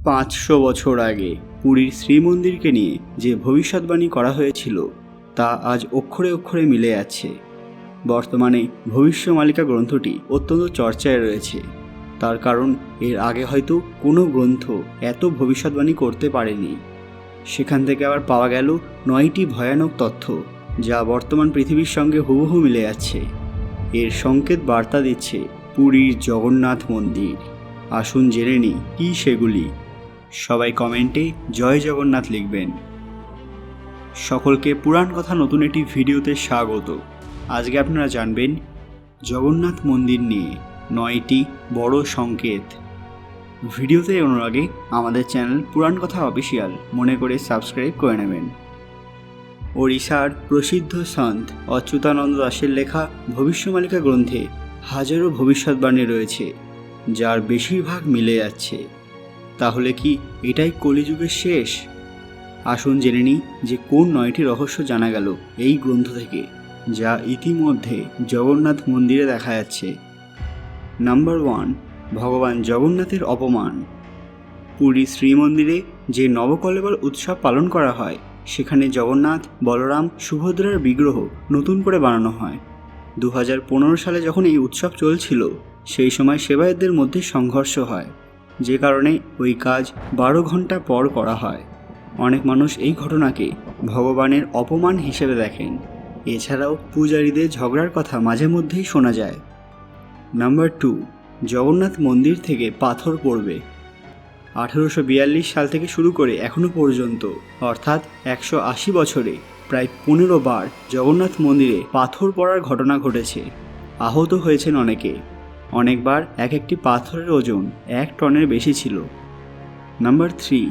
500 বছর আগে পুরীর শ্রীমন্দিরকে নিয়ে যে ভবিষ্যৎবাণী করা হয়েছিল তা আজ অক্ষরে অক্ষরে মিলে যাচ্ছে। বর্তমানে ভবিষ্যমালিকা গ্রন্থটি অত্যন্ত চর্চায় রয়েছে। তার কারণ এর আগে হয়তো কোনো গ্রন্থ এত ভবিষ্যৎবাণী করতে পারেনি। সেখান থেকে আবার পাওয়া গেল 9টি ভয়ানক তথ্য, যা বর্তমান পৃথিবীর সঙ্গে হুবহু মিলে যাচ্ছে। এর সংকেত বার্তা দিচ্ছে পুরীর জগন্নাথ মন্দির। আসুন জেনে নিই কী সেগুলি। সবাই কমেন্টে জয় জগন্নাথ লিখবেন। সকলকে পুরাণ কথা নতুন একটি ভিডিওতে স্বাগত। আজকে আপনারা জানবেন জগন্নাথ মন্দির নিয়ে 9টি বড় সংকেত। ভিডিওতে এগোনোর আগে আমাদের চ্যানেল পুরাণ কথা অফিসিয়াল মনে করে সাবস্ক্রাইব করে নেবেন। ওড়িশার প্রসিদ্ধ সন্ত অচ্যুতানন্দ দাসের লেখা ভবিষ্যমালিকা গ্রন্থে হাজারো ভবিষ্যৎবাণী রয়েছে, যার বেশিরভাগ মিলে যাচ্ছে। তাহলে কি এটাই কলিযুগের শেষ? আসুন জেনে নিই যে কোন 9টি রহস্য জানা গেল এই গ্রন্থ থেকে, যা ইতিমধ্যে জগন্নাথ মন্দিরে দেখা যাচ্ছে। নাম্বার 1, ভগবান জগন্নাথের অপমান। পুরী শ্রীমন্দিরে যে নবকলেবর উৎসব পালন করা হয়, সেখানে জগন্নাথ, বলরাম, সুভদ্রার বিগ্রহ নতুন করে বানানো হয়। 2015 সালে যখন এই উৎসব চলছিল, সেই সময় সেবায়েতদের মধ্যে সংঘর্ষ হয়, যে কারণে ওই কাজ 12 ঘন্টা পর করা হয়। অনেক মানুষ এই ঘটনাকে ভগবানের অপমান হিসেবে দেখেন। এছাড়াও পূজারীদের ঝগড়ার কথা মাঝে মধ্যেই শোনা যায়। নাম্বার 2, জগন্নাথ মন্দির থেকে পাথর পড়বে। 1842 সাল থেকে শুরু করে এখনও পর্যন্ত, অর্থাৎ 180 বছরে প্রায় 15 বার জগন্নাথ মন্দিরে পাথর পড়ার ঘটনা ঘটেছে। আহত হয়েছেন অনেকে। অনেকবার এক একটি পাথরের ওজন 1 টনের বেশি ছিল। নাম্বার 3,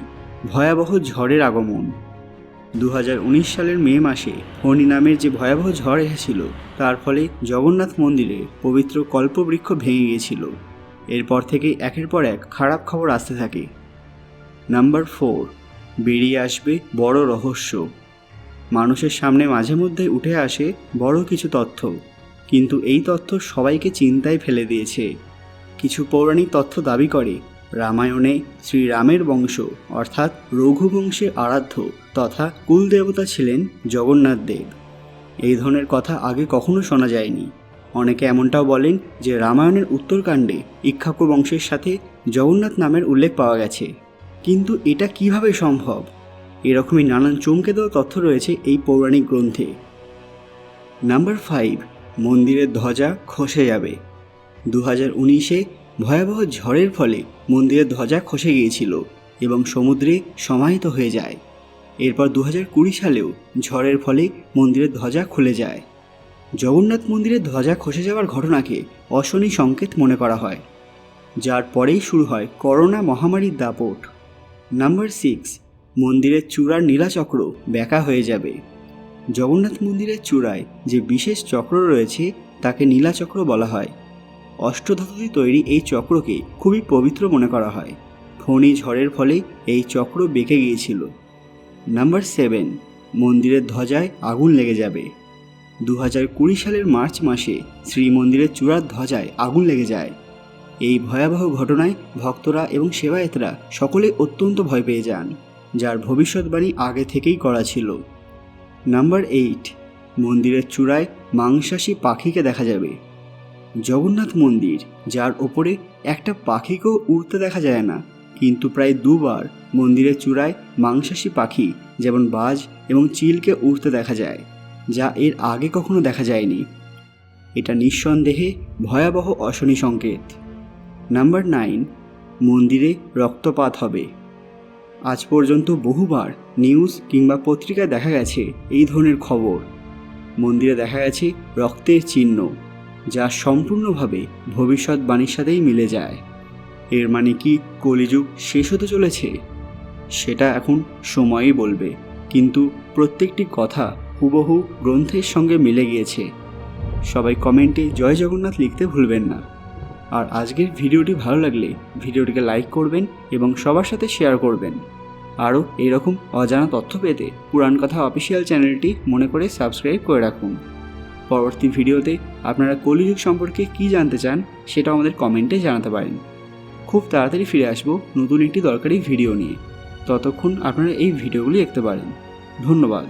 ভয়াবহ ঝড়ের আগমন। 2019 সালের মে মাসে ফণী নামের যে ভয়াবহ ঝড় এসেছিল, তার ফলে জগন্নাথ মন্দিরে পবিত্র কল্পবৃক্ষ ভেঙে গিয়েছিল। এরপর থেকে একের পর এক খারাপ খবর আসতে থাকে। নাম্বার 4, বেরিয়ে আসবে বড় রহস্য। মানুষের সামনে মাঝে মধ্যে উঠে আসে বড় কিছু তথ্য, কিন্তু এই তথ্য সবাইকে চিন্তায় ফেলে দিয়েছে। কিছু পৌরাণিক তথ্য দাবি করে রামায়ণে শ্রীরামের বংশ অর্থাৎ রঘুবংশের আরাধ্য তথা কুলদেবতা ছিলেন জগন্নাথ দেব। এই ধরনের কথা আগে কখনো শোনা যায়নি। অনেকে এমনটাও বলেন যে রামায়ণের উত্তরকাণ্ডে ইক্ষ্বাকু বংশের সাথে জগন্নাথ নামের উল্লেখ পাওয়া গেছে। কিন্তু এটা কিভাবে সম্ভব? এরকমই নানান চমকে দেওয়া তথ্য রয়েছে এই পৌরাণিক গ্রন্থে। নাম্বার 5, মন্দিরের ধ্বজা খসে যাবে। 2019-এ ভয়াবহ ঝড়ের ফলে মন্দিরের ধ্বজা খসে গিয়েছিল এবং সমুদ্রে সমাহিত হয়ে যায়। এরপর 2020 সালেও ঝড়ের ফলে মন্দিরের ধ্বজা খুলে যায়। জগন্নাথ মন্দিরের ধ্বজা খসে যাওয়ার ঘটনাকে অশনি সংকেত মনে করা হয়, যার পরেই শুরু হয় করোনা মহামারীর দাপট। নাম্বার 6, মন্দিরের চূড়ার নীলাচক্র বেঁকা হয়ে যাবে। জগন্নাথ মন্দিরের চূড়ায় যে বিশেষ চক্র রয়েছে তাকে নীলাচক্র বলা হয়। অষ্টধাতুতে তৈরি এই চক্রকে খুবই পবিত্র মনে করা হয়। ফণী ঝড়ের ফলে এই চক্র বেঁকে গিয়েছিল। নাম্বার 7, মন্দিরের ধ্বজায় আগুন লেগে যাবে। 2020 সালের মার্চ মাসে শ্রীমন্দিরের চূড়ার ধ্বজায় আগুন লেগে যায়। এই ভয়াবহ ঘটনায় ভক্তরা এবং সেবায়েতরা সকলে অত্যন্ত ভয় পেয়ে যান, যার ভবিষ্যৎবাণী আগে থেকেই করা ছিল। নাম্বার 8, মন্দিরের চূড়ায় মাংসাশী পাখিকে দেখা যাবে। জগন্নাথ মন্দির, যার ওপরে একটা পাখিকেও উড়তে দেখা যায় না, কিন্তু প্রায় 2 বার মন্দিরের চূড়ায় মাংসাশী পাখি যেমন বাজ এবং চিলকে উড়তে দেখা যায়, যা এর আগে কখনো দেখা যায়নি। এটা নিঃসন্দেহে ভয়াবহ অশনি সংকেত। নাম্বার 9, মন্দিরে রক্তপাত হবে। আজ পর্যন্ত বহুবার নিউজ কিংবা পত্রিকায় দেখা গেছে এই ধরনের খবর। মন্দিরে দেখা গেছে রক্তের চিহ্ন, যা সম্পূর্ণভাবে ভবিষ্যৎবাণীর সাথেই মিলে যায়। এর মানে কি কলিযুগ শেষ হতে চলেছে? সেটা এখন সময়ই বলবে, কিন্তু প্রত্যেকটি কথা হুবহু গ্রন্থের সঙ্গে মিলে গিয়েছে। সবাই কমেন্টে জয় জগন্নাথ লিখতে ভুলবেন না। আর আজকের ভিডিওটি ভালো লাগলে ভিডিওটিকে লাইক করবেন এবং সবার সাথে শেয়ার করবেন। আরও এরকম অজানা তথ্য পেতে পুরাণ কথা অফিসিয়াল চ্যানেলটি মনে করে সাবস্ক্রাইব করে রাখুন। পরবর্তী ভিডিওতে আপনারা কলিযুগ সম্পর্কে কী জানতে চান সেটাও আমাদের কমেন্টে জানাতে পারেন। খুব তাড়াতাড়ি ফিরে আসবো নতুন একটি দরকারি ভিডিও নিয়ে। ততক্ষণ আপনারা এই ভিডিওগুলি দেখতে পারেন। ধন্যবাদ।